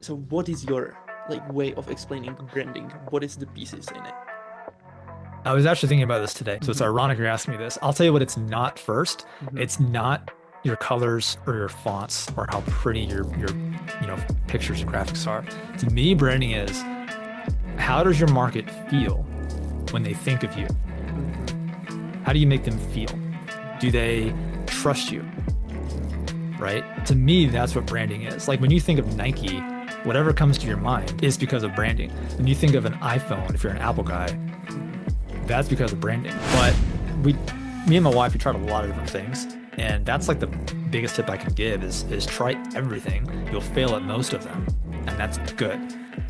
So what is your way of explaining branding? What is the pieces in it? I was actually thinking about this today, so it's Mm-hmm. ironic you're asking me this. I'll tell you what it's not first. Mm-hmm. It's not your colors or your fonts or how pretty your pictures and graphics are. To me, branding is how does your market feel when they think of you? Mm-hmm. How do you make them feel? Do they trust you? Mm-hmm. Right? To me, that's what branding is. Like when you think of Nike, whatever comes to your mind is because of branding. When you think of an iPhone, if you're an Apple guy, Mm-hmm. that's because of branding. But we, me and my wife, we tried a lot of different things, and that's like the biggest tip I can give is try everything. You'll fail at most of them, and that's good.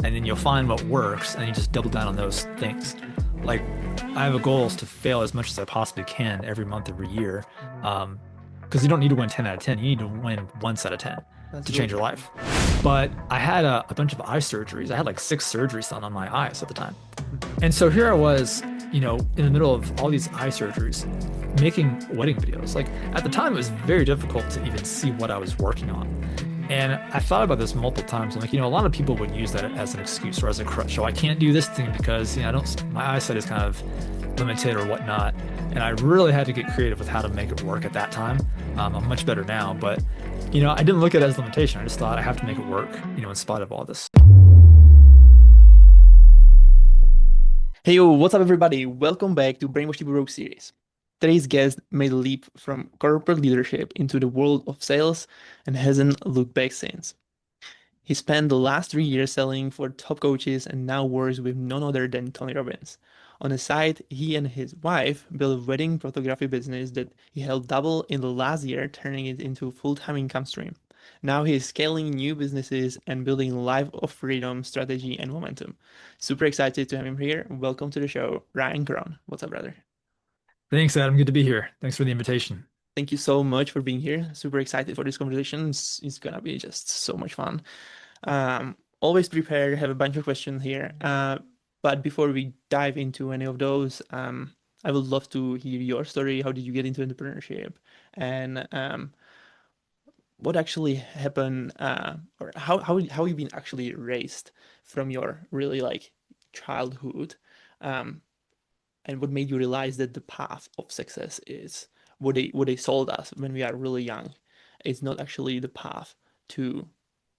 And then you'll find what works, and you just double down on those things. Like I have a goal is to fail as much as I possibly can every month, every year. Mm-hmm. Because you don't need to win 10 out of 10. You need to win once out of 10 That's to change really your true. life. But I had a bunch of eye surgeries. I had like 6 surgeries done on my eyes at the time. Mm-hmm. And so here I was, in the middle of all these eye surgeries, making wedding videos. Like at the time, it was very difficult to even see what I was working on. Mm-hmm. And I thought about this multiple times. I'm like, a lot of people would use that as an excuse or as a crutch. So I can't do this thing because, I don't, my eyesight is kind of limited or whatnot. And I really had to get creative with how to make it work at that time. I'm much better now, but, I didn't look at it as a limitation. I just thought I have to make it work, in spite of all this. Hey yo, what's up everybody? Welcome back to Brainwashed Broke series. Today's guest made a leap from corporate leadership into the world of sales and hasn't looked back since. He spent the last 3 years selling for top coaches and now works with none other than Tony Robbins. On the side, he and his wife built a wedding photography business that he helped double in the last year, turning it into a full-time income stream. Now he is scaling new businesses and building a life of freedom, strategy, and momentum. Super excited to have him here. Welcome to the show, Ryan Cron. What's up, brother? Thanks, Adam. Good to be here. Thanks for the invitation. Thank you so much for being here. Super excited for this conversation. It's gonna be just so much fun. Always prepared, have a bunch of questions here. But before we dive into any of those, I would love to hear your story. How did you get into entrepreneurship? And what actually happened, or how you been actually raised from your really childhood, um, and what made you realize that the path of success is what they sold us when we are really young. It's not actually the path to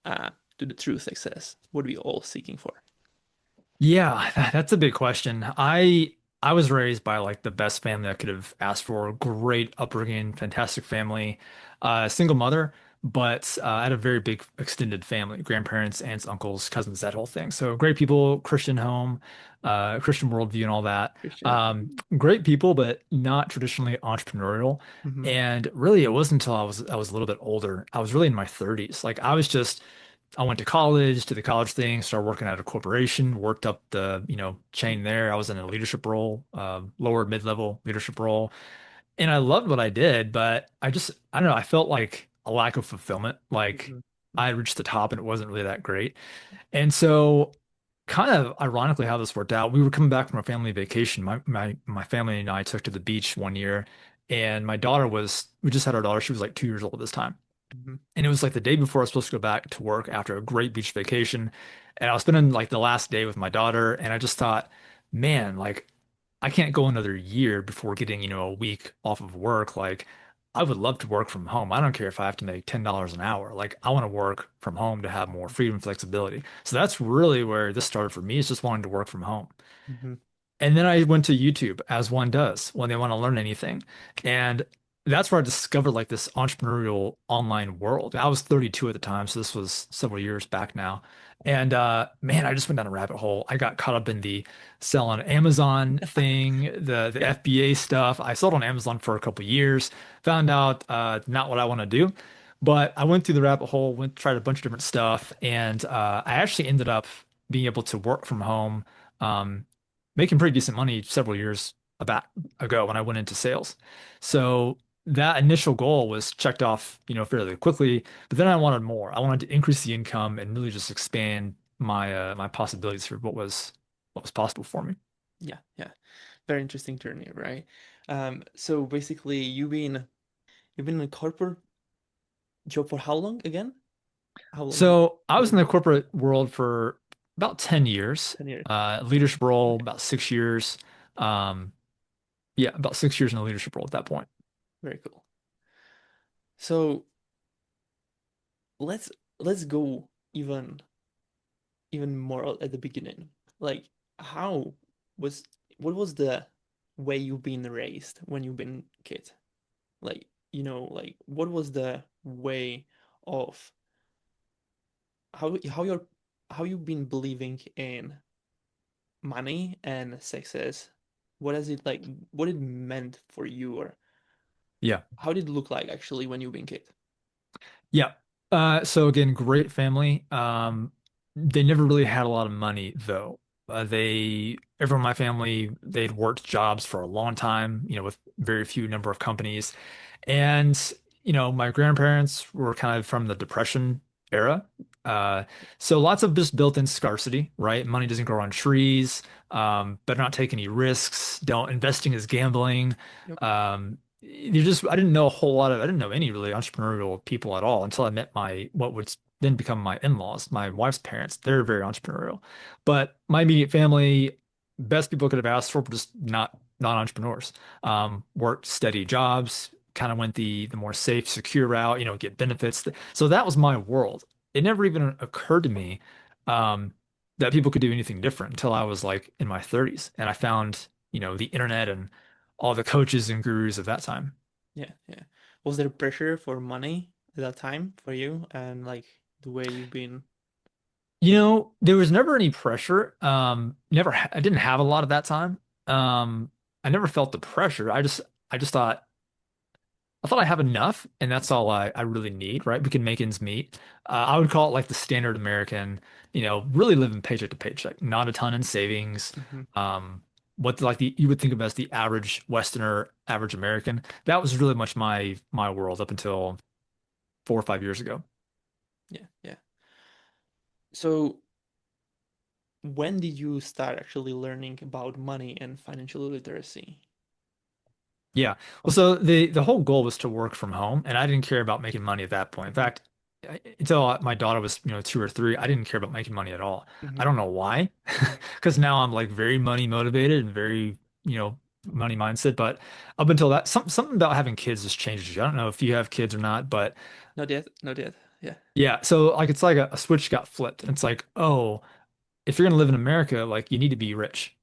uh, to the true success. What are we all seeking for? Yeah, that's a big question. I was raised by like the best family I could have asked for. Great upbringing, fantastic family, single mother, but I had a very big extended family, grandparents, aunts, uncles, cousins, that whole thing. So great people, Christian home, Christian worldview and all that. Christian. Great people, but not traditionally entrepreneurial. Mm-hmm. And really, it wasn't until I was a little bit older. I was really in my 30s. Like I went to college, did the college thing, started working at a corporation, worked up the, chain there. I was in a leadership role, lower mid-level leadership role, and I loved what I did, but I don't know, I felt like a lack of fulfillment. Like Mm-hmm. I reached the top and it wasn't really that great. And so kind of ironically how this worked out, we were coming back from a family vacation. My family and I took to the beach one year, and we just had our daughter, she was like 2 years old at this time. Mm-hmm. And it was like the day before I was supposed to go back to work after a great beach vacation. And I was spending like the last day with my daughter. And I just thought, man, like I can't go another year before getting, a week off of work. Like I would love to work from home. I don't care if I have to make $10 an hour. Like I want to work from home to have more freedom and flexibility. So that's really where this started for me, is just wanting to work from home. Mm-hmm. And then I went to YouTube, as one does when they want to learn anything. And that's where I discovered like this entrepreneurial online world. I was 32 at the time, so this was several years back now. And man, I just went down a rabbit hole. I got caught up in the sell on Amazon thing, the Yeah. FBA stuff. I sold on Amazon for a couple of years, found out not what I want to do. But I went through the rabbit hole, tried a bunch of different stuff, and I actually ended up being able to work from home. Um, Making pretty decent money several years about ago when I went into sales. So that initial goal was checked off, fairly quickly. But then I wanted more. I wanted to increase the income and really just expand my possibilities for what was possible for me. Yeah. Yeah. Very interesting journey, right? So basically, you've been in a corporate job for how long again? How long did So I was you in the do? corporate world for about 10 years, 10 years. leadership role, Okay, about 6 years. Um, yeah, about 6 years in a leadership role at that point. very cool. So let's let's go even more at the beginning. Like how was what was the way you've been raised when you've been kid? Like, like what was the way of how you're how you've been believing in money and success? What is it like? What it meant for you, or Yeah. how did it look like actually when you've been kid? Yeah. So again, great family. They never really had a lot of money though. Everyone in my family, they'd worked jobs for a long time, with very few number of companies. And, my grandparents were kind of from the Depression era. Uh, so lots of just built-in scarcity, right? Money doesn't grow on trees. Better not take any risks. Don't investing is gambling. Yep. I didn't know a whole lot I didn't know any really entrepreneurial people at all until I met what would then become my in-laws, my wife's parents. They're very entrepreneurial. But my immediate family, best people could have asked for, were just not entrepreneurs. Worked steady jobs, kind of went the more safe, secure route, get benefits. So that was my world. It never even occurred to me um, that people could do anything different until I was like in my 30s and I found, the internet and all the coaches and gurus of that time. Yeah, yeah. Was there pressure for money at that time for you and like the way you've been? There was never any pressure. I didn't have a lot of that time. Um, I never felt the pressure. I just thought I have enough, and that's all I really need, right? We can make ends meet. I would call it like the standard American, really living paycheck to paycheck, not a ton in savings. Hmm. Um, what like you would think of as the average Westerner, average American. That was really much my world up until 4 or 5 years ago. Yeah, yeah. So when did you start actually learning about money and financial literacy? Yeah. Well, so the whole goal was to work from home, and I didn't care about making money at that point. In Hmm. fact, until my daughter was, 2 or 3, I didn't care about making money at all. I Hmm. don't know why, Hmm. because now I'm like very money motivated and very, money mindset. But up until that, something about having kids just changes you. I don't know if you have kids or not, but Not yet, not yet. Yeah. yeah. So like it's like a switch got flipped. And it's like, oh, if you're gonna live in America, like you need to be rich.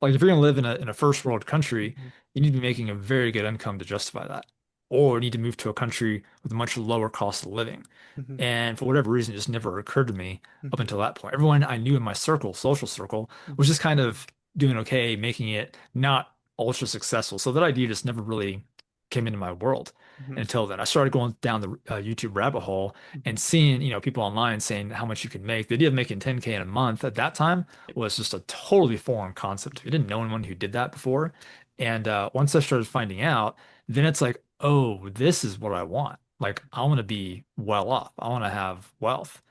Like if you're going to live in a first world country, Hmm. you need to be making a very good income to justify that, or you need to move to a country with a much lower cost of living. Hmm. And for whatever reason, it just never occurred to me up Hmm. until that point. Everyone I knew in my circle, social circle, was Hmm. just kind of doing okay, making it not ultra successful. So that idea just never really came into my world Hmm. until then. I started going down the YouTube rabbit hole Hmm. and seeing, people online saying how much you can make. The idea of making 10K in a month at that time Yep. was just a totally foreign concept. I didn't know anyone who did that before. And once I started finding out, then it's like, oh, this is what I want. Like, I want to be well off. I want to have wealth.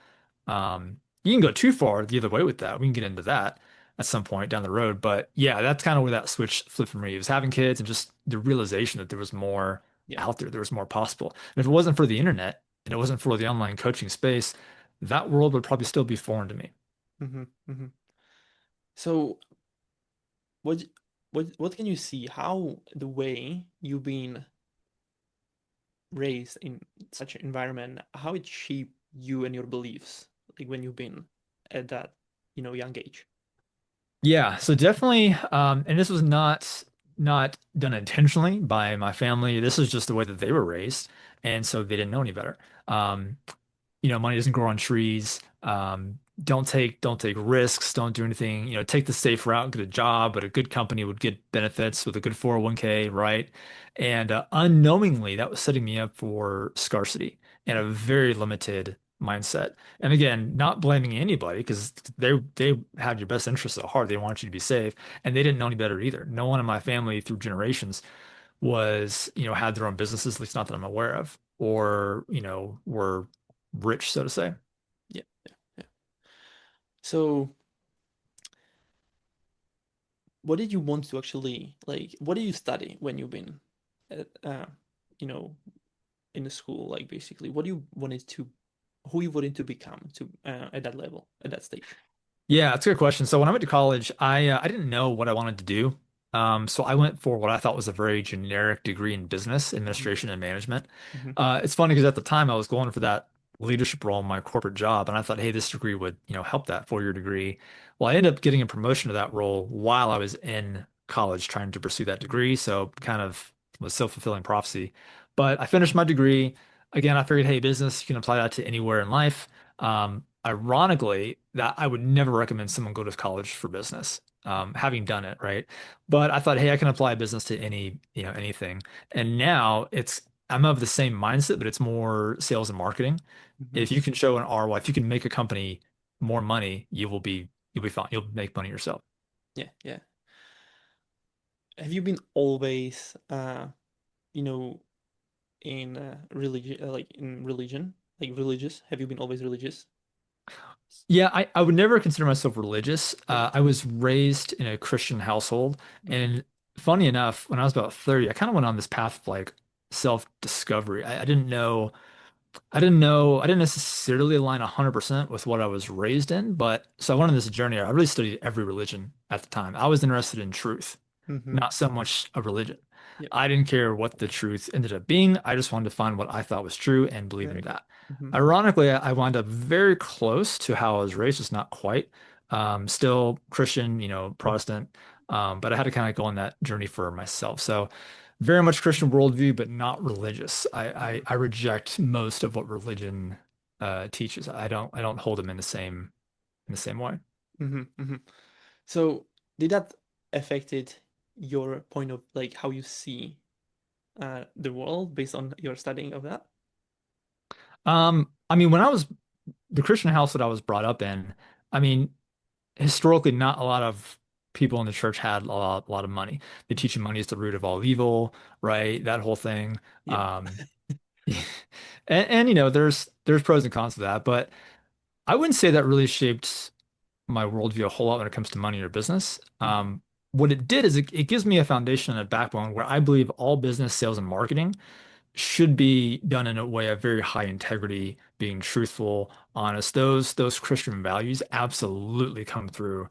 You can go too far the other way with that. We can get into that at some point down the road. But yeah, that's kind of where that switch flipped for me. It was having kids and just the realization that there was more Yeah. out there, there was more possible. And if it wasn't for the internet and it wasn't for the online coaching space, that world would probably still be foreign to me. Hmm. Hmm. So what what can you see how the way you've been raised in such an environment, how it shaped you and your beliefs, like when you've been at that, young age? Yeah, so definitely, and this was not done intentionally by my family. This is just the way that they were raised, and so they didn't know any better. Money doesn't grow on trees. Don't take risks. Don't do anything. Take the safe route, get a job, but a good company would get benefits with a good 401k, right? And unknowingly, that was setting me up for scarcity and a very limited mindset. And again, not blaming anybody because they had your best interests at heart. They want you to be safe, and they didn't know any better either. No one in my family through generations had their own businesses, at least not that I'm aware of, or, were rich, so to say. Yeah, yeah, yeah. So what did you want to actually like? What did you study when you've been, at, you know, in the school? Like basically, what do you wanted to? who you wanted to become to at that level, at that stage. Yeah, that's a good question. So when I went to college, I didn't know what I wanted to do. So I went for what I thought was a very generic degree in business administration and management. Mm-hmm. It's funny because at the time I was going for that leadership role in my corporate job, and I thought, hey, this degree would, help that 4-year degree. Well, I ended up getting a promotion to that role while I was in college trying to pursue that degree. So kind of was self-fulfilling prophecy. But I finished my degree. Again, I figured, hey, business, you can apply that to anywhere in life. Ironically, that I would never recommend someone go to college for business, having done it, right? But I thought, hey, I can apply business to anything. And now I'm of the same mindset, but it's more sales and marketing. Mm-hmm. If you can show an ROI, if you can make a company more money, you'll be fine. You'll make money yourself. Yeah, yeah. Have you been always, you know, in religion, like in religion, like religious? Have you been always religious? Yeah, I would never consider myself religious. Yeah. I was raised in a Christian household, Mm-hmm. and funny enough, when I was about 30, I kind of went on this path of like self-discovery. I didn't know, I didn't necessarily align 100% with what I was raised in, but so I went on this journey. I really studied every religion at the time. I was interested in truth, Mm-hmm. not so much a religion. Yep. I didn't care what the truth ended up being. I just wanted to find what I thought was true and believe in Very good. that. Mm-hmm. Ironically, I wound up very close to how I was raised, just not quite. Still Christian, Protestant, but I had to kind of go on that journey for myself. So very much Christian worldview, but not religious. I reject most of what religion teaches. I don't hold them in the same way. Mm-hmm. Mm-hmm. So did that affected your point of like how you see the world based on your studying of that? I mean, when I was the Christian house that I was brought up in, I mean, historically, not a lot of people in the church had a lot of money. They teach you money is the root of all evil, right? That whole thing. Yep. Um, and there's pros and cons to that, but I wouldn't say that really shaped my worldview a whole lot when it comes to money or business. Mm-hmm. What it did is it gives me a foundation and a backbone where I believe all business, sales, and marketing should be done in a way of very high integrity, being truthful, honest. Those Christian values absolutely come through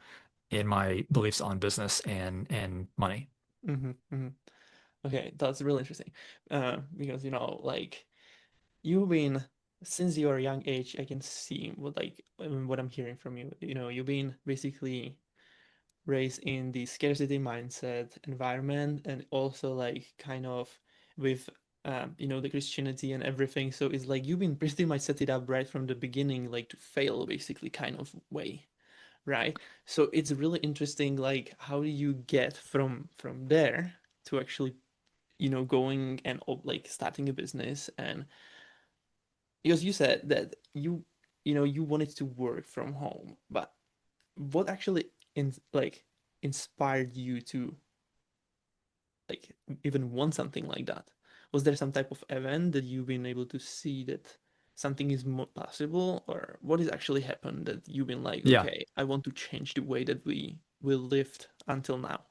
in my beliefs on business and money. Mm-hmm. Mm-hmm. Okay, that's really interesting. Because like you've been since your young age, I can see what I'm hearing from you. You've been basically raised in the scarcity mindset environment and also like kind of with the Christianity and everything. So it's like you've been pretty much set it up right from the beginning, like to fail basically kind of way, right? So it's really interesting, like how do you get from there to actually going and like starting a business and because you said that you wanted to work from home, but what actually inspired you to like even want something like that? Was there some type of event that you've been able to see that something is more possible, or what has actually happened that you've been like, Yeah. okay, I want to change the way that we will lived until now?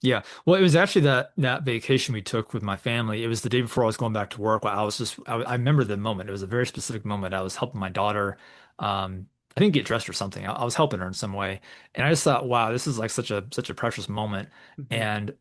Yeah. Well, it was actually that vacation we took with my family. It was the day before I was going back to work. I remember the moment. It was a very specific moment. I was helping my daughter. I didn't get dressed or something. I was helping her in some way. And I just thought, wow, this is like such a precious moment. Mm-hmm. And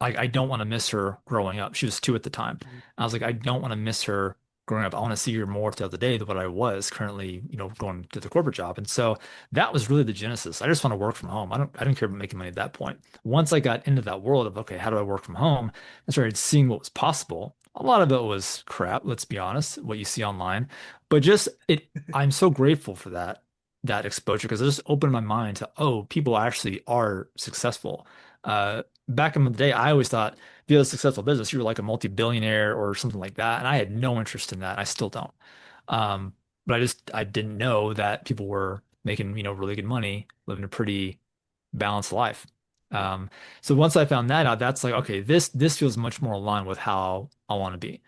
like I don't want to miss her growing up. She was 2 at the time. I was like, I don't want to miss her growing up. I want to see her more throughout the day than what I was currently, going to the corporate job. And so that was really the genesis. I just want to work from home. I didn't care about making money at that point. Once I got into that world of, okay, how do I work from home? I started seeing what was possible. A lot of it was crap, let's be honest, what you see online. But I'm so grateful for that exposure because it just opened my mind to, oh, people actually are successful. Back in the day, I always thought if you had a successful business, you were like a multi-billionaire or something like that. And I had no interest in that. I still don't. Um, but I didn't know that people were making, really good money, living a pretty balanced life. Yeah. Um, so once I found that out, that's like, okay, this feels much more aligned with how I want to be.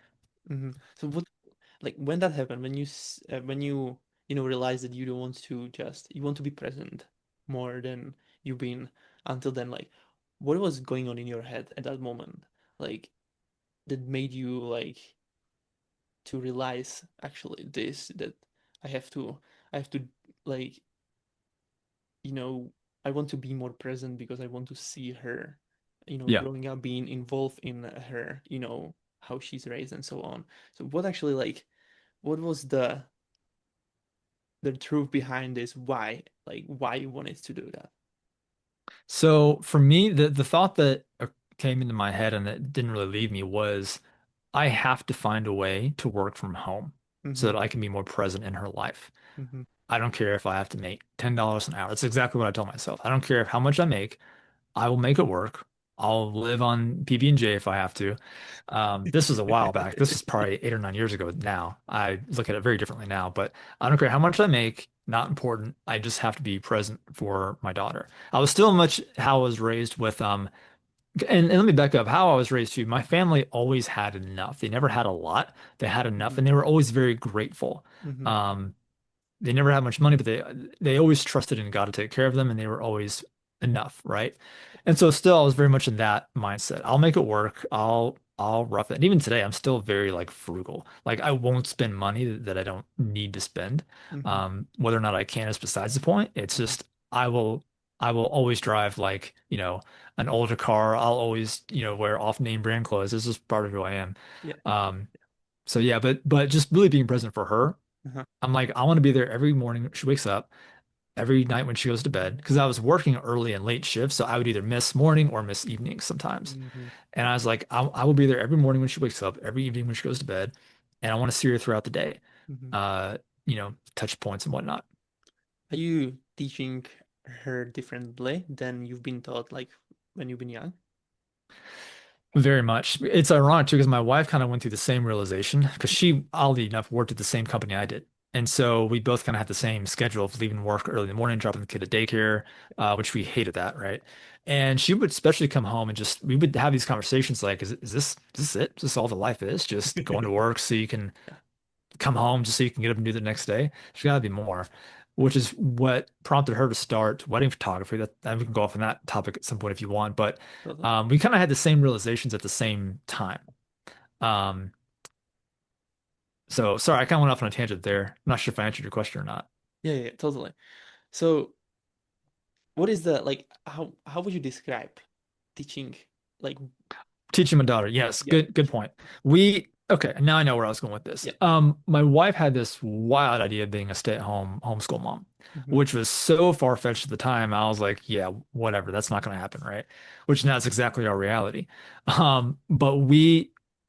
Mm-hmm. So what like when that happened, when you realize that you don't want to just you want to be present more than you've been until then, like what was going on in your head at that moment, like that made you like to realize actually this that I have to, I have to like, you know, I want to be more present because I want to see her, Yeah. growing up, being involved in her, how she's raised and so on. So what actually like, what was the truth behind this? Why you wanted to do that? So for me, the thought that came into my head and that didn't really leave me was I have to find a way to work from home so Mm-hmm. that I can be more present in her life. Mm-hmm. I don't care if I have to make $10 an hour. That's exactly what I tell myself. I don't care if how much I make. I will make it work. I'll live on PB&J if I have to. This was a while back. This is probably 8 or 9 years ago now. I look at it very differently now, but I don't care how much I make, not important. I just have to be present for my daughter. I was still much how I was raised with and let me back up how I was raised too. My family always had enough. They never had a lot. They had enough Mm-hmm. and they were always very grateful. Mm-hmm. Um, they never had much money, but they always trusted in God to take care of them, and they were always enough, right? And so still, I was very much in that mindset. I'll make it work. I'll rough it. And even today, I'm still very like frugal. Like I won't spend money that I don't need to spend. Mm-hmm. Whether or not I can is besides the point. It's Mm-hmm. just I will always drive like, an older car. I'll always, wear off-name brand clothes. This is part of who I am. Yeah. Um, so yeah, but just really being present for her. Uh-huh. I'm like, I want to be there every morning when she wakes up, every night when she goes to bed, because I was working early and late shifts, so I would either miss morning or miss evenings sometimes. Mm-hmm. And I was like, I will be there every morning when she wakes up, every evening when she goes to bed, and I want to see her throughout the day, Mm-hmm. uh, touch points and whatnot. Are you teaching her differently than you've been taught, like when you've been young? Very much. It's ironic too, because my wife kind of went through the same realization because she, oddly enough, worked at the same company I did. And so we both kind of had the same schedule of leaving work early in the morning, dropping the kid at daycare, which we hated that, right? And she would especially come home and we would have these conversations like, is this it? Is this all the life is? Just going to work so you can Yeah, come home just so you can get up and do the next day. There's got to be more, which is what prompted her to start wedding photography. That and we can go off on that topic at some point if you want, but totally. we kind of had the same realizations at the same time. Um, so sorry, I kind of went off on a tangent there. I'm not sure if I answered your question or not. Yeah, yeah, totally. So, what is the like? How would you describe teaching? Like, Teaching my daughter. Yes, yeah, good point. Okay, now I know where I was going with this. yeah. My wife had this wild idea of being a stay-at-home homeschool mom, Mm-hmm. which was so far-fetched at the time. I was like, yeah, whatever, that's not going to happen, right? Which now is exactly our reality. But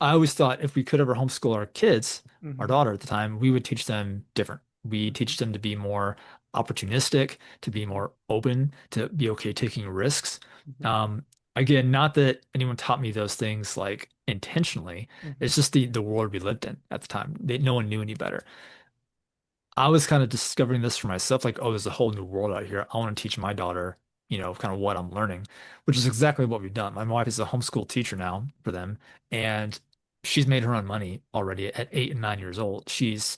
I always thought if we could ever homeschool our kids, our Mm-hmm. daughter at the time, we would teach them different. We Mm-hmm. teach them to be more opportunistic, to be Mm-hmm. more open, to be okay taking risks. Mm-hmm. Um, Again, not that anyone taught me those things like intentionally. Mm-hmm. It's just the world we lived in at the time. No one knew any better. I was kind of discovering this for myself, like, oh, there's a whole new world out here. I want to teach my daughter, kind of what I'm learning, which is exactly what we've done. My wife is a homeschool teacher now for them, and she's made her own money already at 8 and 9 years old. She's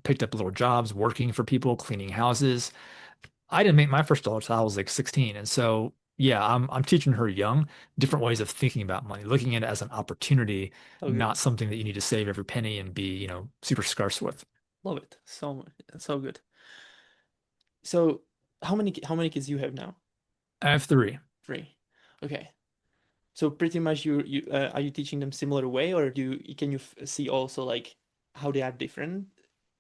picked up little jobs working for people, cleaning houses. I didn't make my first dollar till I was like 16. And so, yeah, I'm teaching her young, different ways of thinking about money, looking at it as an opportunity, So good. not something that you need to save every penny and be, super scarce with. Love it. So good. So, how many kids you have now? I have three. Three. Okay. So pretty much you are you teaching them similar way, or can you see also like how they are different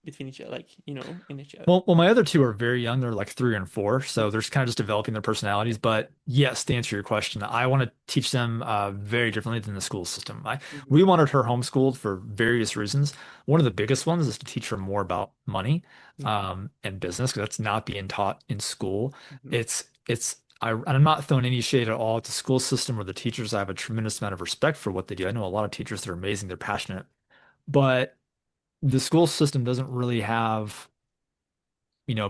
between each other, like in each other? Well, my other two are very young. They're like 3 and 4, Yeah. so they're just kind of just developing their Yeah. personalities. But yes, to answer your question, I want to teach them very differently than the school system. Mm-hmm. We wanted her homeschooled for various reasons. One of the biggest ones is to teach her more about money Mm-hmm. and business, because that's not being taught in school. Mm-hmm. And I'm not throwing any shade at all at the school system or the teachers. I have a tremendous amount of respect for what they do. I know a lot of teachers that are amazing, they're passionate, but the school system doesn't really have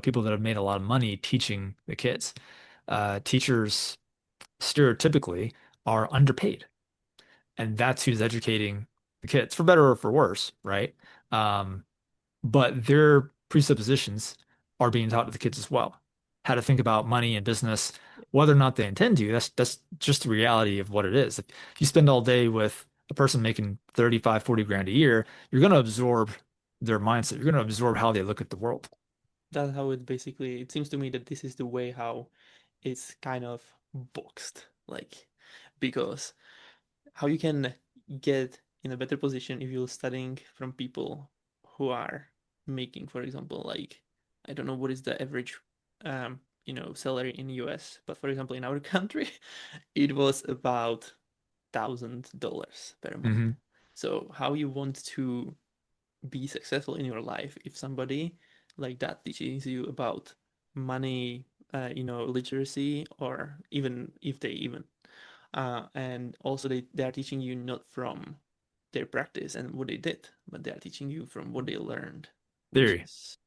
people that have made a lot of money teaching the kids. Teachers stereotypically are underpaid, and that's who's educating the kids, for better or for worse, right? Um, but their presuppositions are being taught to the kids as well. How to think about money and business, whether or not they intend to, that's just the reality of what it is. If you spend all day with a person making 35, 40 grand a year, you're going to absorb their mindset. You're going to absorb how they look at the world. That's how it basically, it seems to me that this is the way how it's kind of boxed, like, because how you can get in a better position if you're studying from people who are making, for example, like, I don't know what is the average, salary in US, but for example, in our country, it was about $1,000 per month. Hmm. So how you want to be successful in your life if somebody like that teaches you about money, literacy, or even if they even and also they are teaching you not from their practice and what they did, but they are teaching you from what they learned, which Theory. is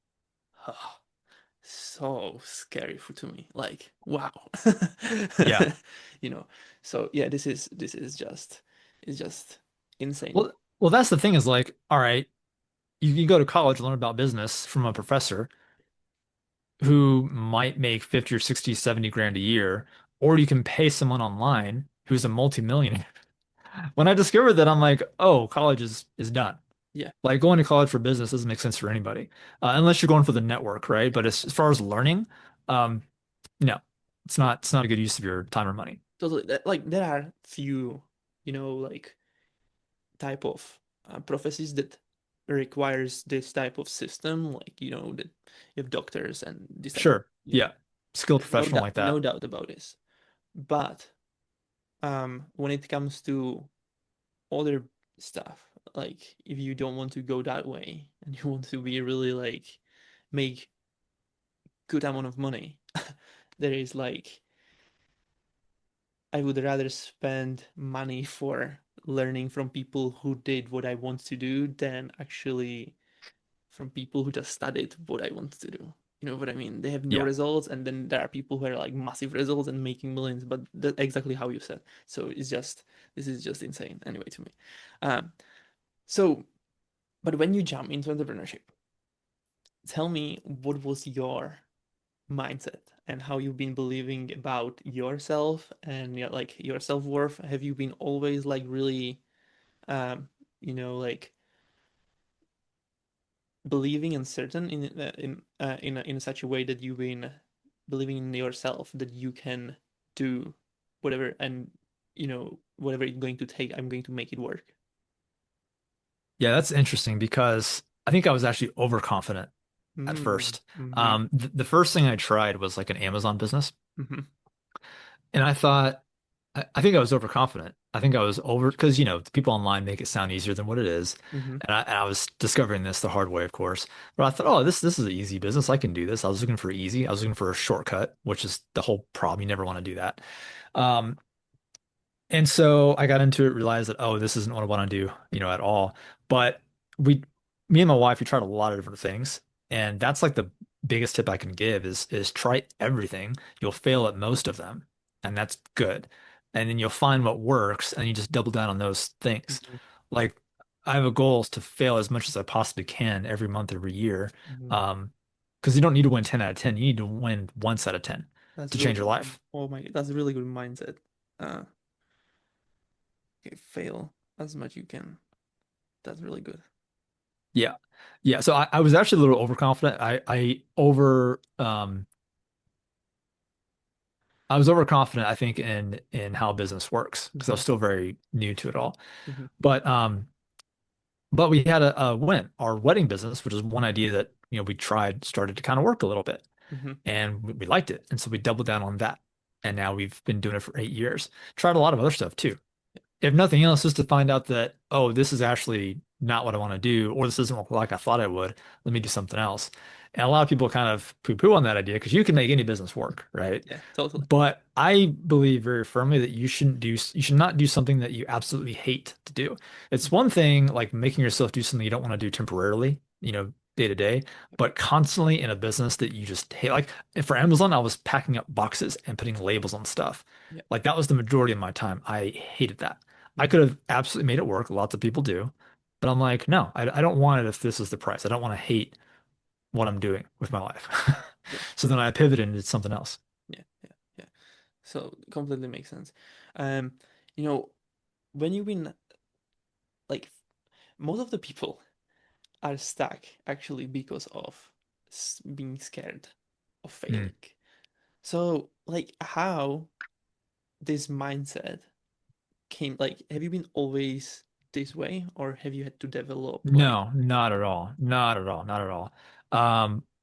so scary to me. Like, wow. Yeah. you know. So yeah, this is just it's just insane. Well, that's the thing is like, all right, you can go to college and learn about business from a professor who might make 50 or 60, 70 grand a year, or you can pay someone online who's a multimillionaire. When I discovered that, I'm like, oh, college is done. Yeah, Like going to college for business doesn't make sense for anybody, unless you're going for the network, right? But as far as learning, um, no, it's not a good use of your time or money. totally. Like there are few, like type of prophecies that requires this type of system, like that you have doctors and this type of, Sure. Yeah. Skilled there's no professional doubt, like no that. doubt about this. But when it comes to other stuff, like if you don't want to go that way and you want to be really like make good amount of money, there is like I would rather spend money for learning from people who did what I want to do than actually from people who just studied what I want to do. You know what I mean? They have no Yeah. results, and then there are people who are like massive results and making millions. But that's exactly how you said. So this is just insane anyway to me. Um, so, but when you jump into entrepreneurship, tell me what was your mindset and how you've been believing about yourself and like your self-worth. Have you been always like really, um, like believing and certain in such a way that you've been believing in yourself that you can do whatever and whatever it's going to take, I'm going to make it work. Yeah, that's interesting because I think I was actually overconfident at Mm, first. mm-hmm, The first thing I tried was like an Amazon business. mm-hmm, And I thought, I think I was overconfident. I think I was over because, the people online make it sound easier than what it is. mm-hmm. And I was discovering this the hard way, of course. But I thought, oh, this is an easy business. I can do this. I was looking for easy. I was looking for a shortcut, which is the whole problem. You never want to do that. Um, and so I got into it, realized that, oh, this isn't what I want to do, at all. But we, me and my wife, we tried a lot of different things. And that's like the biggest tip I can give is try everything. You'll fail at most of them, and that's good. And then you'll find what works, and you just double down on those things. Mm-hmm, Like I have a goal is to fail as much as I possibly can every month, every year. mm-hmm. Because you don't need to win 10 out of 10. You need to win once out of 10 That's to really change your good. life. Oh my, that's a really good mindset. uh okay, fail as much you can. That's really good. Yeah. Yeah. So I was actually a little overconfident. I was overconfident, I think, in how business works because I Mm-hmm, was still very new to it all. mm-hmm, But but we had a win. Our wedding business, which is one idea that we tried, started to kind of work a little bit, mm-hmm. and we liked it, and so we doubled down on that. And now we've been doing it for 8 years. Tried a lot of other stuff too. If nothing else, just to find out that, oh, this is actually not what I want to do, or this doesn't look like I thought I would. Let me do something else. And a lot of people kind of poo-poo on that idea because you can make any business work, right? Yeah, totally. But I believe very firmly that you should not do something that you absolutely hate to do. It's one thing like making yourself do something you don't want to do temporarily, day to day, but constantly in a business that you just hate. Like for Amazon, I was packing up boxes and putting labels on stuff. Yeah. Like that was the majority of my time. I hated that. I Mm-hmm. could have absolutely made it work. Lots of people do. But I'm like, no, I don't want it if this is the price. I don't want to hate what I'm doing with my life. Yeah, So then I pivoted and did something else. yeah, yeah, yeah. So completely makes sense. um you know when you've been like most of the people are stuck actually because of being scared of Mm. failing. So, like, how this mindset came, like, have you been always this way, or have you had to develop, like, No, not at all. Not at all. Not at all.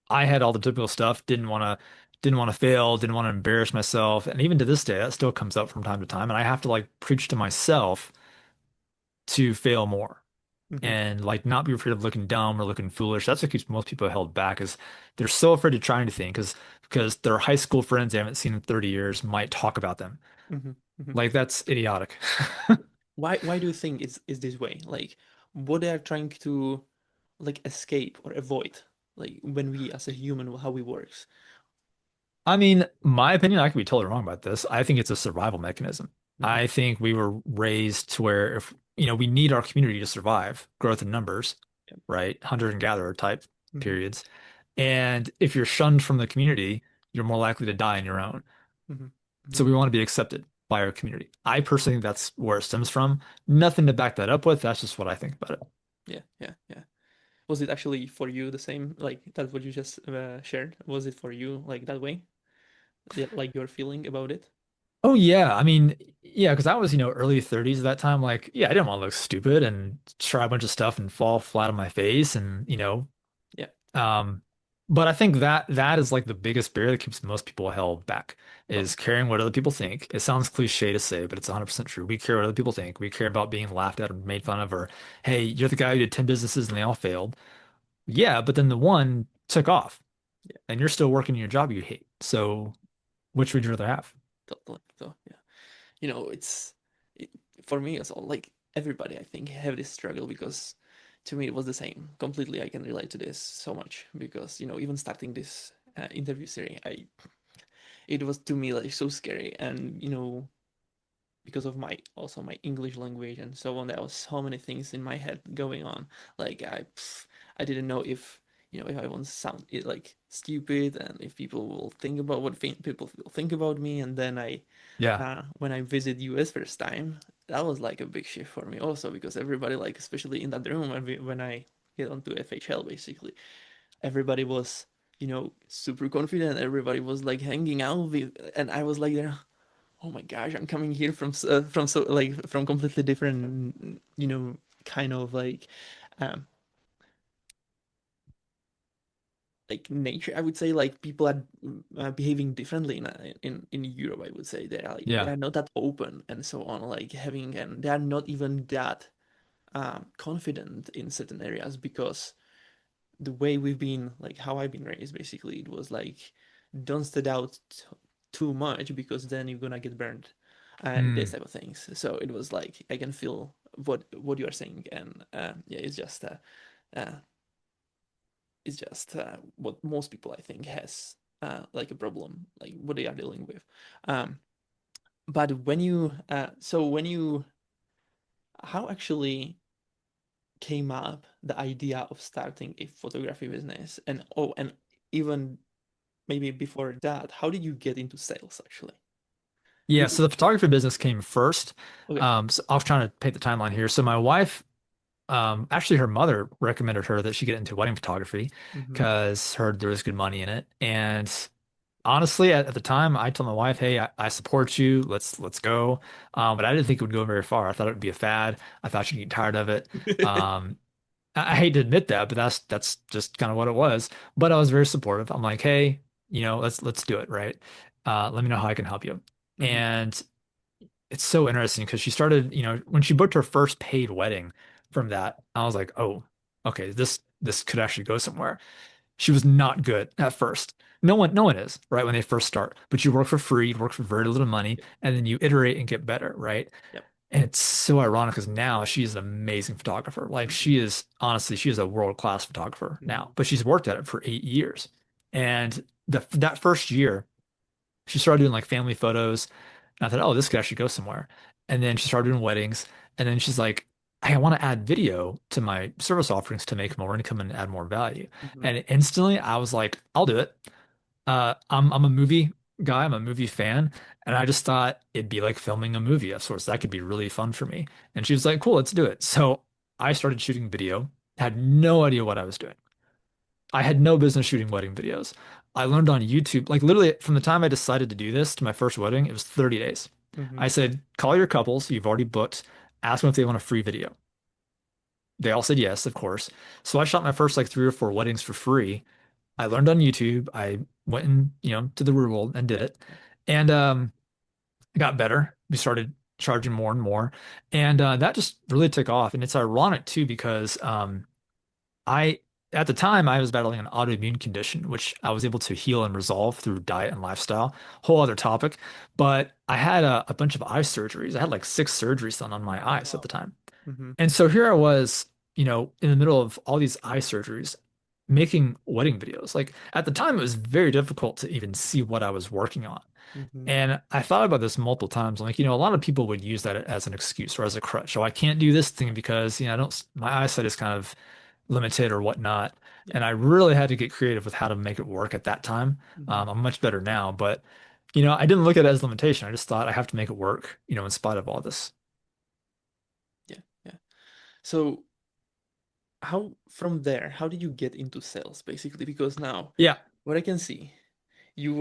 I had all the typical stuff. Didn't want to fail. Didn't want to embarrass myself. And even to this day, that still comes up from time to time. And I have to like preach to myself to fail more mm-hmm, and like not be afraid of looking dumb or looking foolish. That's what keeps most people held back is they're so afraid of trying to think because their high school friends they haven't seen in 30 years might talk about them. mm-hmm, mm-hmm. Like that's idiotic. Why do you think it's this way? Like, what they are trying to, like, escape or avoid, like, when we as a human, how we works? I mean, my opinion, I could be totally wrong about this. I think it's a survival mechanism. Mm-hmm, I think we were raised to where if, we need our community to survive, growth in numbers, yeah, right? Hunter and gatherer type mm-hmm, periods. And if you're shunned from the community, you're more likely to die on your own. mm-hmm, mm-hmm. So we want to be accepted by our community. I personally think that's where it stems from. Nothing to back that up with. That's just what I think about it. Yeah, yeah, yeah. Was it actually for you the same? Like, that's what you just shared? Was it for you like that way? Yeah, like your feeling about it? Oh yeah, I mean, yeah, because I was, early 30s at that time. Like, yeah, I didn't want to look stupid and try a bunch of stuff and fall flat on my face, and Yeah. um, but I think that is like the biggest barrier that keeps most people held back Oh, is caring what other people think. It sounds cliche to say, but it's 100% true. We care what other people think. We care about being laughed at or made fun of, or hey, you're the guy who did 10 businesses and they all failed. Yeah, but then the one took off, yeah, and you're still working your job you hate. So, which would you rather have? totally. So, yeah. It's it, for me as well, like, everybody I think have this struggle, because to me it was the same completely. I can relate to this so much because, even starting this interview series, I it was to me like so scary. And, because of my also my English language and so on, there was so many things in my head going on. Like, I didn't know if, if I want to sound it like stupid, and if people will think about what people will think about me. And then Yeah. when I visit US first time, that was like a big shift for me also, because everybody, like, especially in that room, when I get onto FHL, basically everybody was, super confident. Everybody was like hanging out with, and I was like there, oh my gosh, I'm coming here from so, like, from completely different, kind of um like nature. I would say, like, people are behaving differently in Europe. I would say they Yeah. are not that open and so on, like, having, and they are not even that confident in certain areas, because the way we've been, like, how I've been raised, basically, it was like, don't stand out too much, because then you're gonna get burned, and this Mm. type of things. So it was like, I can feel what you are saying. And yeah, uh, what most people, I think, has like a problem, like what they are dealing with. Um, but when you how actually came up the idea of starting a photography business? And even maybe before that, how did you get into sales actually? Yeah, Did so you the photography business came first. Okay. So I was trying to paint the timeline here. So my wife, actually her mother recommended her that she get into wedding photography Mm-hmm. because heard there was good money in it. And honestly, at the time, I told my wife, "Hey, I support you. Let's go." But I didn't think it would go very far. I thought it would be a fad. I thought she'd get tired of it. Um, I hate to admit that, but that's just kind of what it was. But I was very supportive. I'm like, "Hey, let's do it, right? Let me know how I can help you." Mm-hmm. And it's so interesting because she started, when she booked her first paid wedding from that, I was like, "Oh, okay, this could actually go somewhere." She was not good at first. No one is, right, when they first start. But you work for free, you work for very little money, Yep. and then you iterate and get better, right? Yep. And it's so ironic because now she is an amazing photographer. Like Mm-hmm. she is honestly, she is a world-class photographer Mm-hmm. now, but she's worked at it for 8 years. And that first year, she started doing like family photos. And I thought, oh, this could actually go somewhere. And then she started doing weddings. And then she's like, hey, I want to add video to my service offerings to make more income and add more value. Mm-hmm. And instantly I was like, I'll do it. I'm a movie guy, I'm a movie fan, and I just thought it'd be like filming a movie of sorts. That could be really fun for me. And she was like, cool, let's do it. So I started shooting video. Had no idea what I was doing. I had no business shooting wedding videos. I learned on YouTube, like literally from the time I decided to do this to my first wedding, it was 30 days. Mm-hmm. I said, call your couples you've already booked, ask them if they want a free video. They all said yes, of course. So I shot my first like 3 or 4 weddings for free. I learned on YouTube. I went and, to the real world and did it. And it got better. We started charging more and more. And that just really took off. And it's ironic too, because I at the time I was battling an autoimmune condition, which I was able to heal and resolve through diet and lifestyle. Whole other topic. But I had a bunch of eye surgeries. I had like 6 surgeries done on my Oh, eyes at wow. the time. Mm-hmm. And so here I was, in the middle of all these eye surgeries, making wedding videos. Like at the time, it was very difficult to even see what I was working on. Mm-hmm. And I thought about this multiple times. I'm like, a lot of people would use that as an excuse or as a crutch. Oh, I can't do this thing because, I don't, my eyesight is kind of limited or whatnot. Yeah. And I really had to get creative with how to make it work at that time. Mm-hmm. I'm much better now, but, I didn't look at it as a limitation. I just thought I have to make it work, in spite of all this. Yeah. Yeah. So how from there, how did you get into sales basically? Because now Yeah. what I can see, you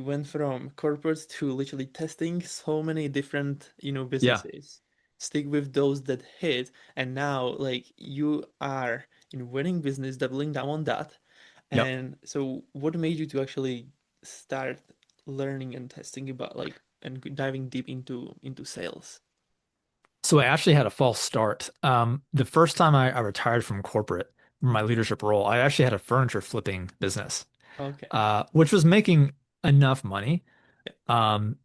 went from corporate to literally testing so many different, Yeah. businesses. Stick with those that hit, and now like you are in winning business, doubling down on that. Yep. And so what made you to actually start learning and testing about like and diving deep into sales? So I actually had a false start. The first time I retired from corporate, my leadership role, I actually had a furniture flipping business, Okay. which was making enough money. Yeah. Um,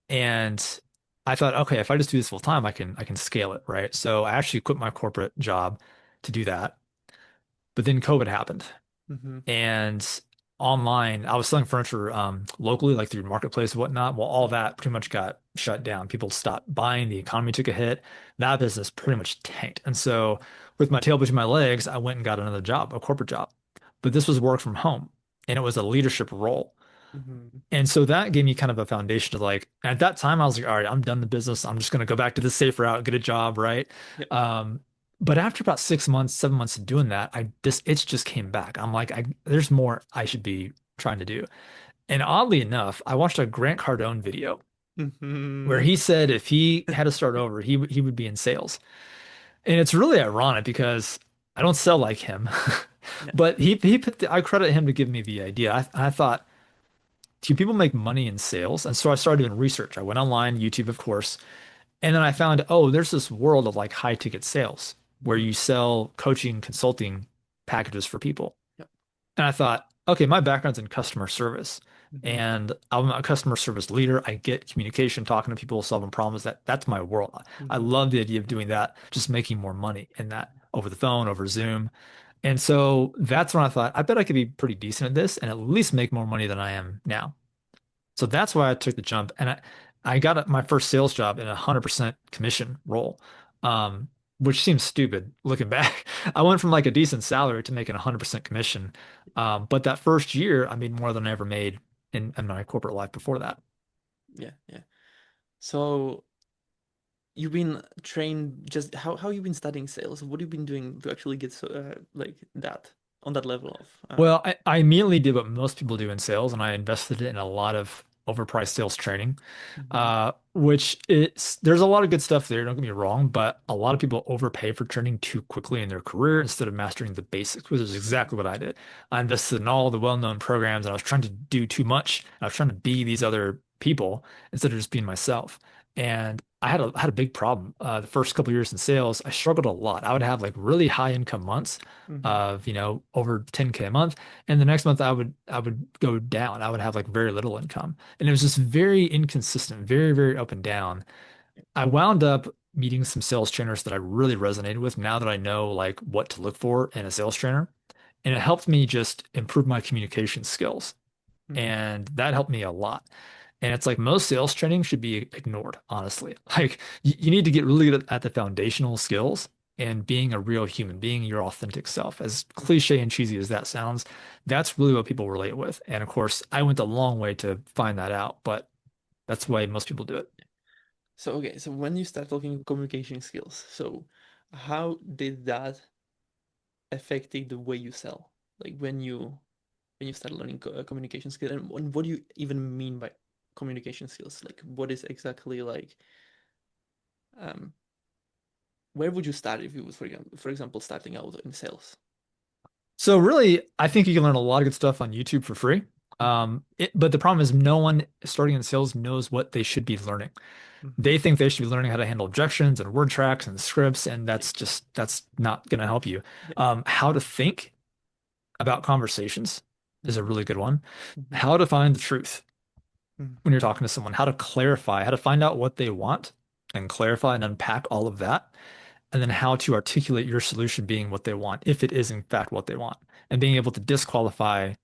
and I thought, okay, if I just do this full time, I can scale it, right? So I actually quit my corporate job to do that. But then COVID happened, Mm-hmm. and online I was selling furniture locally, like through marketplace and whatnot. Well, all that pretty much got shut down. People stopped buying, the economy took a hit, that business pretty much tanked. And so with my tail between my legs, I went and got another job, a corporate job, but this was work from home, and it was a leadership role. Mm-hmm. And so that gave me kind of a foundation to like, at that time, I was like, all right, I'm done the business. I'm just going to go back to the safe route, get a job, right? Yeah. Um, but after about 6 months, 7 months of doing that, it just came back. I'm like, there's more I should be trying to do. And oddly enough, I watched a Grant Cardone video where Mm-hmm. he said if he had to start over, he would be in sales. And it's really ironic because I don't sell like him, Yeah. but he put I credit him to give me the idea. I thought, do people make money in sales? And so I started doing research. I went online, YouTube, of course, and then I found, oh, there's this world of like high ticket sales where Mm-hmm. you sell coaching, consulting packages for people. Yep. And I thought, okay, my background's in customer service Mm-hmm. and I'm a customer service leader. I get communication, talking to people, solving problems. That's my world. I Mm-hmm. love the idea of doing that, just making more money in that over the phone, over Zoom. And so that's when I thought, I bet I could be pretty decent at this and at least make more money than I am now. So that's why I took the jump, and I got my first sales job in a 100% commission role, um, which seems stupid looking back. I went from like a decent salary to making 100% commission, but that first year I made more than I ever made in my corporate life before that. Yeah. Yeah. So you've been trained just how you been studying sales? What have you been doing to actually get so like that on that level of Well, I immediately did what most people do in sales, and I invested in a lot of overpriced sales training, mhm, which there's a lot of good stuff there, don't get me wrong, but a lot of people overpay for training too quickly in their career instead of mastering the basics, which is exactly what I did. I invested in all the well-known programs, and I was trying to do too much. I was trying to be these other people instead of just being myself. And I had a big problem. The first couple of years in sales, I struggled a lot. I would have like really high income months mhm, of, over 10K a month. And the next month I would go down. I would have like very little income. And it was just very inconsistent, very, very up and down. I wound up meeting some sales trainers that I really resonated with now that I know like what to look for in a sales trainer. And it helped me just improve my communication skills. mhm, And that helped me a lot. And it's like most sales training should be ignored, honestly. Like you need to get really good at the foundational skills and being a real human, being your authentic self. As cliche and cheesy as that sounds, that's really what people relate with. And of course, I went a long way to find that out, but that's the mhm. way most people do it. So okay, so when you start talking communication skills, so how did that affected the way you sell? Like when you start learning communication skills, and what do you even mean by communication skills? Like, what is exactly like, um, where would you start if you was, for example, starting out in sales? So really, I think you can learn a lot of good stuff on YouTube for free. Mm-hmm. But the problem is no one starting in sales knows what they should be learning. Mm-hmm. They think they should be learning how to handle objections and word tracks and scripts, and Yeah. that's not going to help you. Yeah. How to think about conversations is a Mm-hmm. really good one. Mm-hmm. How to find the truth when you're Mm-hmm. talking to someone, how to clarify, how to find out what they want and clarify and unpack all of that, and then how to articulate your solution being what they want, if it is in fact what they want, and being able to disqualify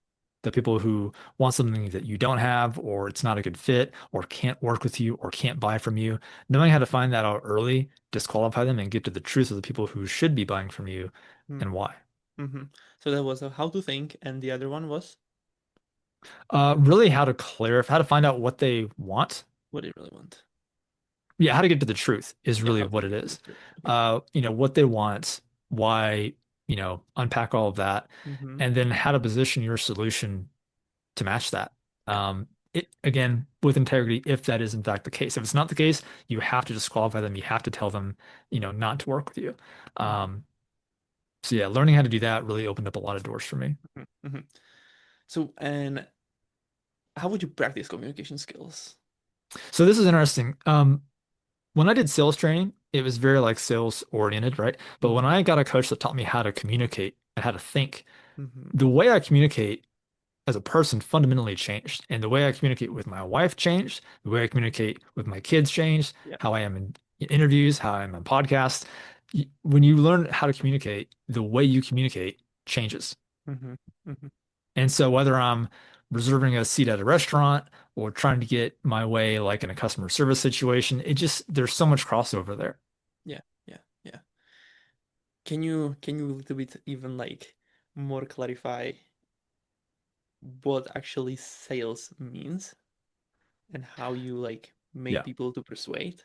the people who want something that you don't have, or it's not a good fit, or can't work with you, or can't buy from you. Knowing how to find that out early, disqualify them, and get to the truth of the people who should be buying from you and why. Mm-hmm. So that was how to think, and the other one was Really, how to clarify, how to find out what they want. what do you really want? Yeah, how to get to the truth is Yeah, really how to what get it to the is. truth. Okay. What they want, why, unpack all of that, Mm-hmm. and then how to position your solution to match that. Yeah. It again with integrity, if that is in fact the case. If it's not the case, you have to disqualify them. You have to tell them, not to work with you. Mm-hmm. Um, so yeah, learning how to do that really opened up a lot of doors for me. Mm-hmm. So, and how would you practice communication skills? So this is interesting. When I did sales training, it was very like sales oriented, right? But when Mm-hmm. I got a coach that taught me how to communicate and how to think, Mm-hmm. the way I communicate as a person fundamentally changed. And the way I communicate with my wife changed. The way I communicate with my kids changed. Yeah. How I am in interviews, how I am on podcasts. When you learn how to communicate, the way you communicate changes. Mm-hmm. Mm-hmm. And so whether I'm reserving a seat at a restaurant or trying to get my way like in a customer service situation, there's so much crossover there. Yeah. Yeah. Yeah. Can you a little bit even like more clarify what actually sales means and how you like make Yeah. people to persuade?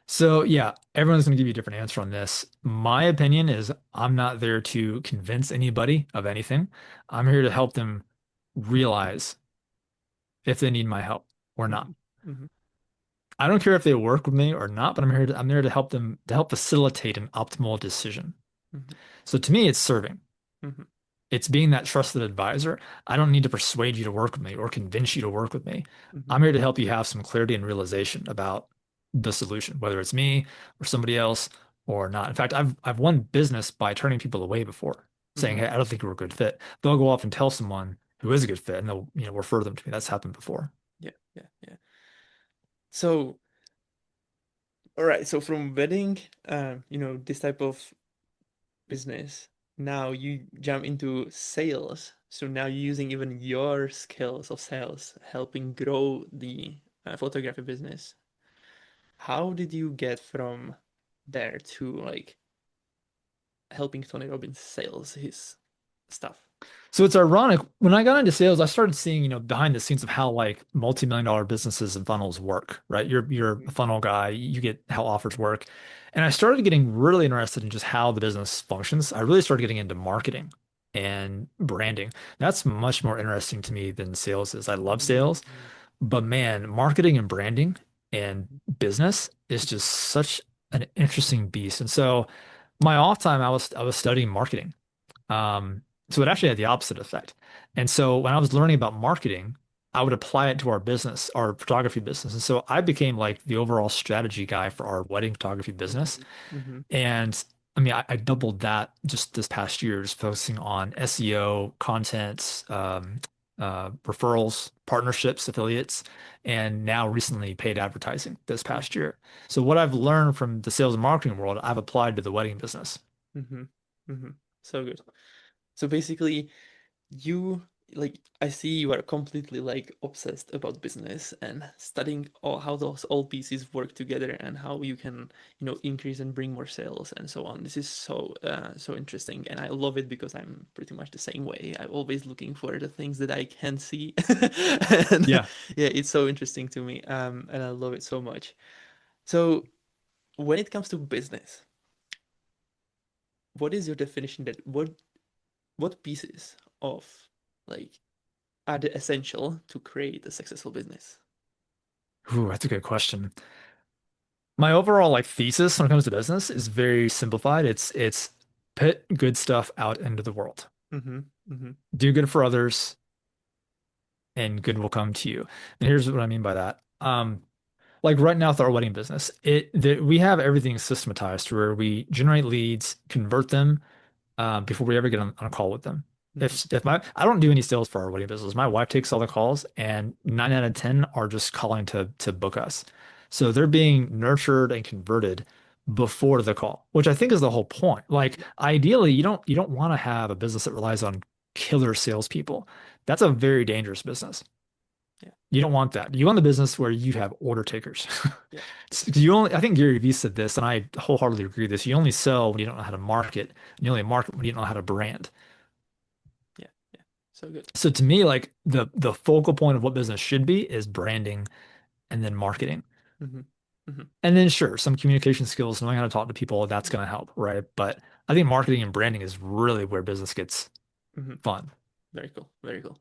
So yeah, everyone's going to give you a different answer on this. My opinion is I'm not there to convince anybody of anything. I'm here to help them realize if they need my help or not. Mm-hmm. Mm-hmm. I don't care if they work with me or not, but I'm there to help them to help facilitate an optimal decision. Mm-hmm. So to me, it's serving. Mm-hmm. It's being that trusted advisor. I don't need to persuade you to work with me or convince you to work with me. Mm-hmm. I'm here to help you have some clarity and realization about the solution, whether it's me or somebody else or not. In fact, I've won business by turning people away before, saying, Mm-hmm. "Hey, I don't think you're a good fit." They'll go off and tell someone who is a good fit, and they'll, refer them to me. That's happened before. Yeah. Yeah. Yeah. So, all right. So from wedding, this type of business, now you jump into sales. So now you're using even your skills of sales, helping grow the photography business. How did you get from there to like helping Tony Robbins sales his stuff? So it's ironic. When I got into sales, I started seeing, behind the scenes of how like multi-million dollar businesses and funnels work, right? You're a funnel guy, you get how offers work. And I started getting really interested in just how the business functions. I really started getting into marketing and branding. That's much more interesting to me than sales is. I love sales, Mm. but man, marketing and branding and business is just such an interesting beast. And so my off time, I was studying marketing. Um, so it actually had the opposite effect. And so when I was learning about marketing, I would apply it to our business, our photography business. And so I became like the overall strategy guy for our wedding photography business. Mhm, mhm, And I mean, I doubled that just this past year, just focusing on SEO, content, referrals, partnerships, affiliates, and now recently paid advertising this past mhm, year. So what I've learned from the sales and marketing world, I've applied to the wedding business. mhm, mhm. So good. So basically, you like I see you are completely like obsessed about business and studying how those all pieces work together and how you can, increase and bring more sales and so on. This is so interesting, and I love it because I'm pretty much the same way. I'm always looking for the things that I can see, and Yeah. yeah, it's so interesting to me. And I love it so much. So when it comes to business, what is your definition that what pieces of like are the essential to create a successful business? Ooh, that's a good question. My overall like thesis when it comes to business is very simplified. It's put good stuff out into the world. Mm-hmm. Mm-hmm. Do good for others, and good will come to you. And here's what I mean by that. Like right now with our wedding business, we have everything systematized where we generate leads, convert them before we ever get on a call with them. Mm-hmm. If my I don't do any sales for our wedding business. My wife takes all the calls, and 9 out of 10 are just calling to book us. So they're being nurtured and converted before the call, which I think is the whole point. Like Yeah. ideally, you don't want to have a business that relies on killer salespeople. That's a very dangerous business. Yeah. You don't want that. You want the business where you have order takers. Yeah. I think Gary Vee said this, and I wholeheartedly agree with this. You only sell when you don't know how to market, and you only market when you don't know how to brand. Yeah. Yeah. So good. So to me, like the focal point of what business should be is branding and then marketing. Mm-hmm. Mm-hmm. And then sure, some communication skills, knowing how to talk to people, that's going to help, right? But I think marketing and branding is really where business gets Mm-hmm. fun. Very cool. Very cool.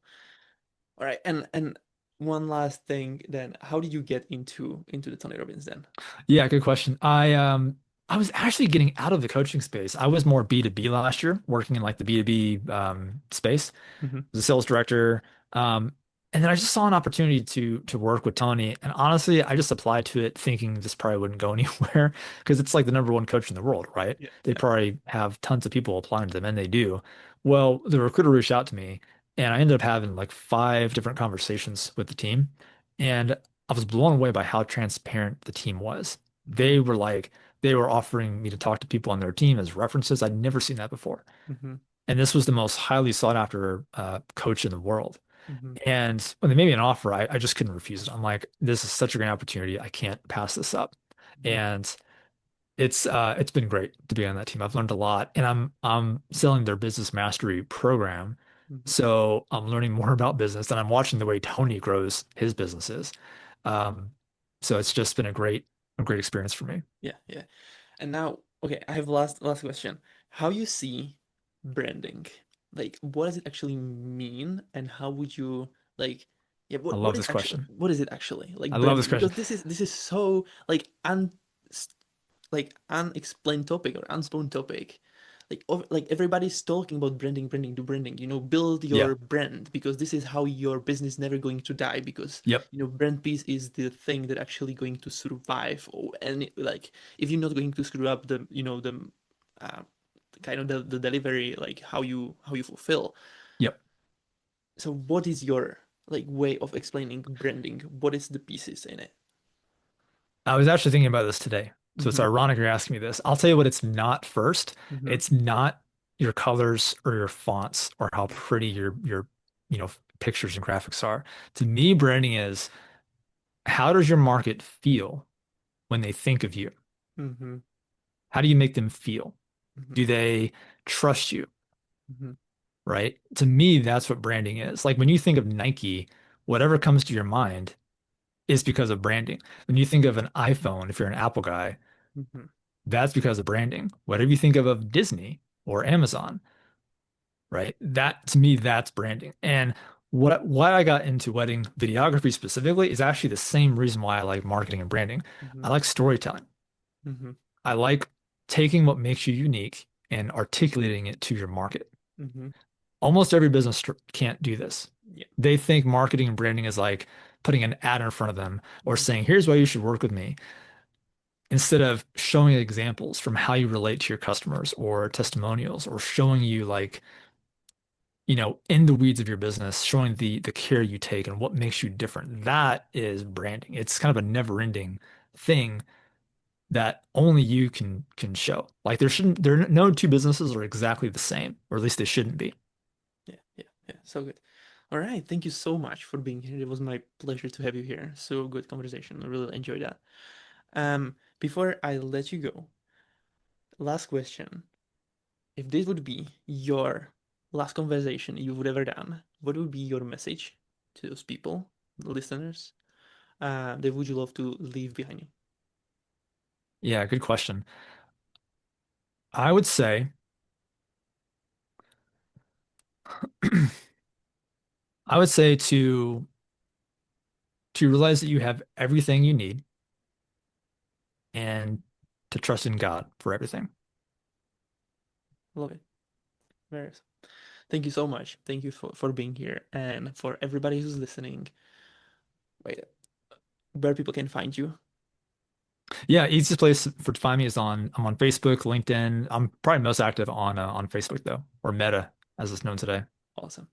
All right. And one last thing then, how did you get into the Tony Robbins then? Yeah, good question. I was actually getting out of the coaching space. I was more B2B last year, working in like the B2B space Mm-hmm. as a sales director. Um, and then I just saw an opportunity to work with Tony. And honestly, I just applied to it thinking this probably wouldn't go anywhere because it's like the number one coach in the world, right? Yeah. They Yeah. probably have tons of people applying to them, and they do. Well, the recruiter reached out to me, and I ended up having like 5 different conversations with the team. And I was blown away by how transparent the team was. Mm-hmm. They were offering me to talk to people on their team as references. I'd never seen that before. Mm-hmm. And this was the most highly sought after coach in the world. Mm-hmm. And when they made me an offer, I just couldn't refuse it. I'm like, this is such a great opportunity. I can't pass this up. Mm-hmm. And it's been great to be on that team. I've learned a lot, and I'm selling their business mastery program. Mm-hmm. So I'm learning more about business, and I'm watching the way Tony grows his businesses. Um, so it's just been a great experience for me. Yeah. Yeah. And now, okay, I have last question. How you see branding? Like, what does it actually mean, and how would you like? Yeah, I what love is this actually question. what is it actually I like love this branding? question. Because this is so like like unexplained topic or unspoken topic. Like everybody's talking about branding, branding, do branding. Build Yeah. your brand because this is how your business never going to die because Yep. brand piece is the thing that actually going to survive or any like if you're not going to screw up the uh, kind of the delivery like how you fulfill. Yep. So what is your like way of explaining branding? What is the pieces in it? I was actually thinking about this today. So it's Mm-hmm. ironic you're asking me this. I'll tell you what it's not first. Mm-hmm. It's not your colors or your fonts or how pretty your pictures and graphics are. To me, branding is how does your market feel when they think of you? Mm-hmm. How do you make them feel? Mm-hmm. Do they trust you? Mm-hmm. Right? To me, that's what branding is. Like when you think of Nike, whatever comes to your mind is because of branding. When you think of an iPhone, if you're an Apple guy, Mm-hmm. that's because of branding. Whatever you think of Disney or Amazon, right? That to me, that's branding. And why I got into wedding videography specifically is actually the same reason why I like marketing and branding. Mm-hmm. I like storytelling. Mm-hmm. I like taking what makes you unique and articulating it to your market. Mm-hmm. Almost every business can't do this. Yeah. They think marketing and branding is like putting an ad in front of them or Mm-hmm. saying, here's why you should work with me, instead of showing examples from how you relate to your customers or testimonials or showing you like, in the weeds of your business, showing the care you take and what makes you different. That is branding. It's kind of a never-ending thing that only you can show. Like no two businesses are exactly the same, or at least they shouldn't be. Yeah. Yeah. Yeah. So good. All right. Thank you so much for being here. It was my pleasure to have you here. So good conversation. I really enjoyed that. Before I let you go, last question. If this would be your last conversation you would ever done, what would be your message to those people, the listeners, that would you love to leave behind you? Yeah, good question. I would say. I would say to realize that you have everything you need and to trust in God for everything. Love it. Very. Thank you so much. Thank you for being here. And for everybody who's listening, wait, where people can find you. Yeah, easiest place for to find me is I'm on Facebook, LinkedIn. I'm probably most active on Facebook though, or Meta as it's known today. Awesome.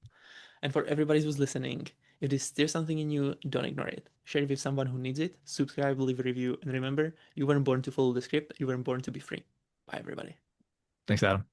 And for everybody who's listening, if there's something in you, don't ignore it. Share it with someone who needs it. Subscribe, leave a review, and remember, you weren't born to follow the script. You weren't born to be free. Bye, everybody. Thanks, Adam.